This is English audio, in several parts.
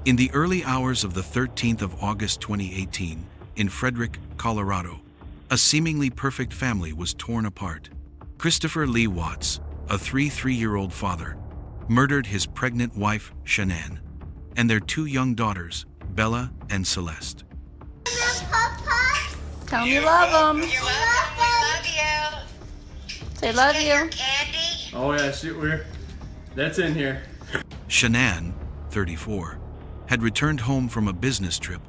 In the early hours of the 13th of August 2018, in Frederick, Colorado, a seemingly perfect family was torn apart. Christopher Lee Watts, a 33-year-old father, murdered his pregnant wife, Shanann, and their two young daughters, Bella and Celeste. Tell them you love them. You're welcome. We love you. Say love you. Candy. Oh yeah, shoot, that's in here. Shanann, 34, had returned home from a business trip,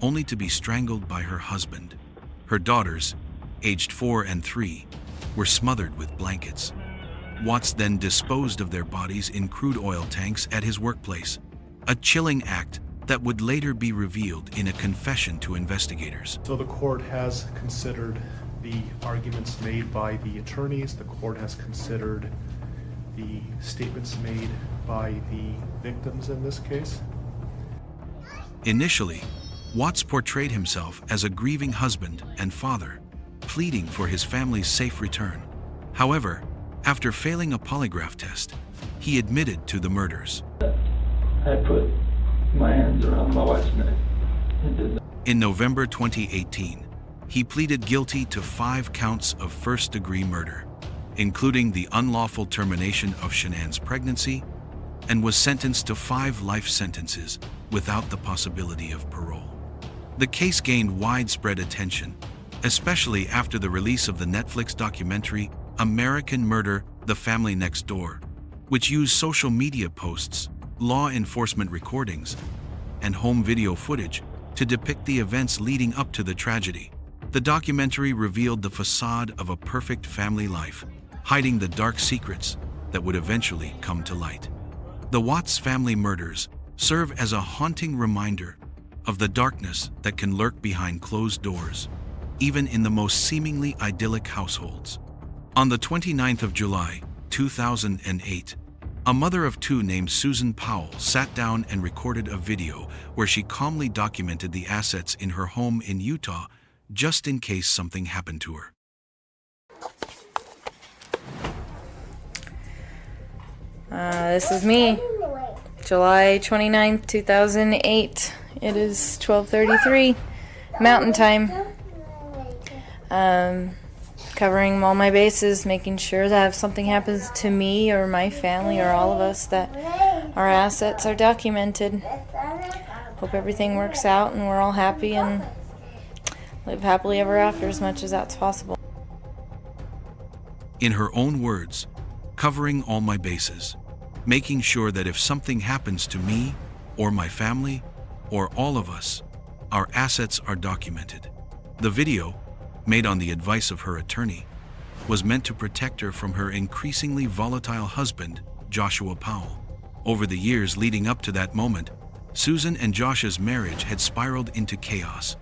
only to be strangled by her husband. Her daughters, aged 4 and 3, were smothered with blankets. Watts then disposed of their bodies in crude oil tanks at his workplace, a chilling act that would later be revealed in a confession to investigators. So the court has considered the arguments made by the attorneys. The court has considered the statements made by the victims in this case. Initially, Watts portrayed himself as a grieving husband and father, pleading for his family's safe return. However, after failing a polygraph test, he admitted to the murders. I put my hands around my wife's neck and did that. In November 2018, he pleaded guilty to 5 counts of first-degree murder, including the unlawful termination of Shanann's pregnancy, and was sentenced to 5 life sentences without the possibility of parole. The case gained widespread attention, especially after the release of the Netflix documentary American Murder: The Family Next Door, which used social media posts, law enforcement recordings, and home video footage to depict the events leading up to the tragedy. The documentary revealed the facade of a perfect family life, hiding the dark secrets that would eventually come to light. The Watts family murders serve as a haunting reminder of the darkness that can lurk behind closed doors, even in the most seemingly idyllic households. On the 29th of July, 2008, a mother of 2 named Susan Powell sat down and recorded a video where she calmly documented the assets in her home in Utah, just in case something happened to her. This is me. July 29th, 2008. It is 12:33 Mountain Time. Covering all my bases, making sure that if something happens to me or my family or all of us, that our assets are documented. Hope everything works out and we're all happy and live happily ever after as much as that's possible. In her own words, covering all my bases, making sure that if something happens to me or my family or all of us, our assets are documented. The video, made on the advice of her attorney, was meant to protect her from her increasingly volatile husband, Joshua Powell. Over the years leading up to that moment, Susan and Josh's marriage had spiraled into chaos.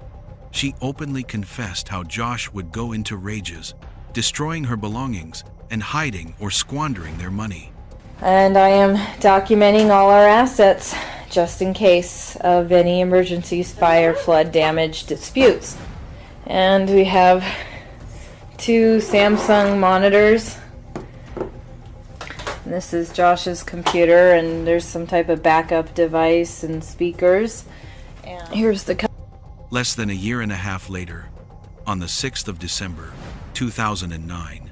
She openly confessed how Josh would go into rages, destroying her belongings and hiding or squandering their money. And I am documenting all our assets just in case of any emergencies, fire, flood, damage, disputes. And we have 2 Samsung monitors. And this is Josh's computer, and there's some type of backup device and speakers. And here's the Less than a year and a half later, on the 6th of December, 2009,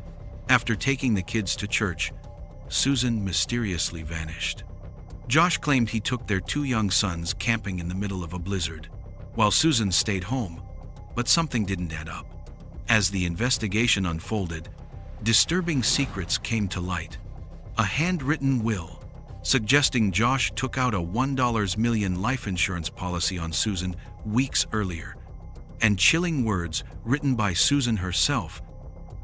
after taking the kids to church, Susan mysteriously vanished. Josh claimed he took their 2 young sons camping in the middle of a blizzard, while Susan stayed home, but something didn't add up. As the investigation unfolded, disturbing secrets came to light. A handwritten will suggesting Josh took out a $1 million life insurance policy on Susan weeks earlier, and chilling words written by Susan herself: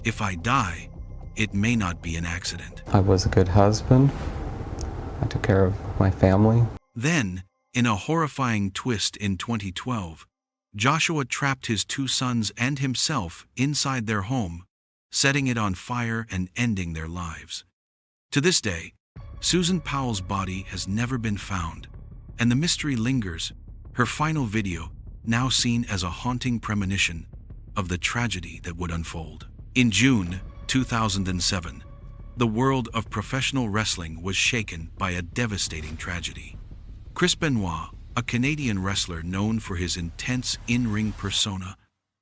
"If I die, it may not be an accident." I was a good husband. I took care of my family. Then, in a horrifying twist in 2012, Joshua trapped his 2 sons and himself inside their home, setting it on fire and ending their lives. To this day, Susan Powell's body has never been found, and the mystery lingers, her final video now seen as a haunting premonition of the tragedy that would unfold. In June 2007, the world of professional wrestling was shaken by a devastating tragedy. Benoit, a Canadian wrestler known for his intense in-ring persona,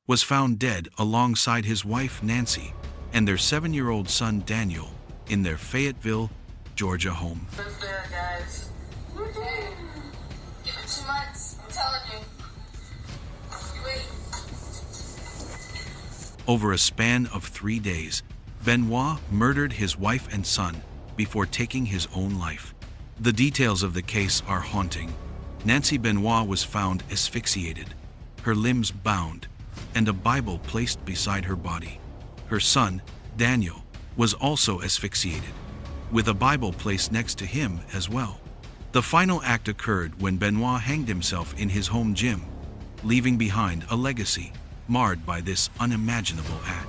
was found dead alongside his wife Nancy and their 7-year-old son Daniel in their Fayetteville, Georgia home. Live there, guys. Give it 2 months, I'm telling you. You wait. Over a span of 3 days, Benoit murdered his wife and son before taking his own life. The details of the case are haunting. Nancy Benoit was found asphyxiated, her limbs bound, and a Bible placed beside her body. Her son, Daniel, was also asphyxiated, with a Bible placed next to him as well. The final act occurred when Benoit hanged himself in his home gym, leaving behind a legacy marred by this unimaginable act.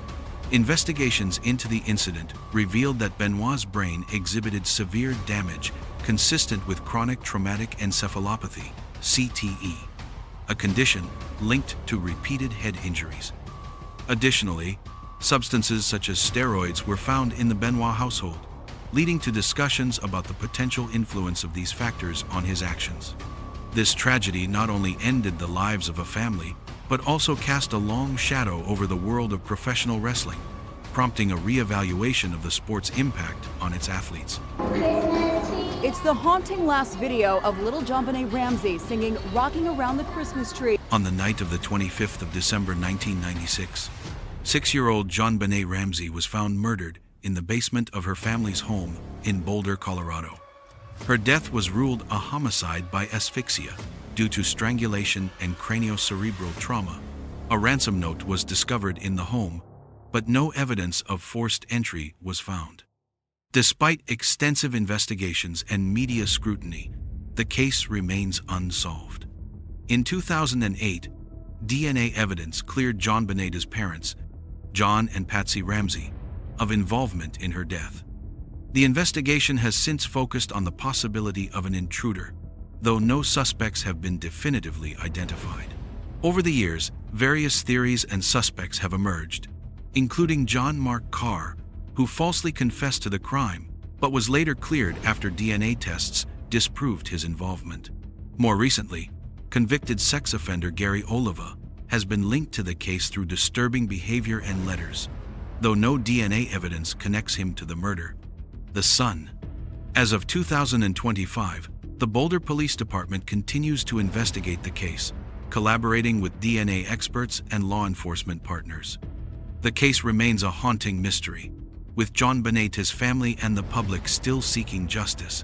Investigations into the incident revealed that Benoit's brain exhibited severe damage consistent with chronic traumatic encephalopathy, CTE, a condition linked to repeated head injuries. Additionally, substances such as steroids were found in the Benoit household, leading to discussions about the potential influence of these factors on his actions. This tragedy not only ended the lives of a family, but also cast a long shadow over the world of professional wrestling, prompting a re-evaluation of the sport's impact on its athletes. It's the haunting last video of little JonBenet Ramsey singing "Rocking Around the Christmas Tree." On the night of the 25th of December 1996, 6-year-old JonBenet Ramsey was found murdered in the basement of her family's home in Boulder, Colorado. Her death was ruled a homicide by asphyxia due to strangulation and craniocerebral trauma. A ransom note was discovered in the home, but no evidence of forced entry was found. Despite extensive investigations and media scrutiny, the case remains unsolved. In 2008, DNA evidence cleared JonBenet's parents, John and Patsy Ramsey, of involvement in her death. The investigation has since focused on the possibility of an intruder, though no suspects have been definitively identified. Over the years, various theories and suspects have emerged, including John Mark Carr, who falsely confessed to the crime, but was later cleared after DNA tests disproved his involvement. More recently, convicted sex offender Gary Oliva has been linked to the case through disturbing behavior and letters, though no DNA evidence connects him to the murder. The Sun. As of 2025, the Boulder Police Department continues to investigate the case, collaborating with DNA experts and law enforcement partners. The case remains a haunting mystery, with JonBenet, his family, and the public still seeking justice.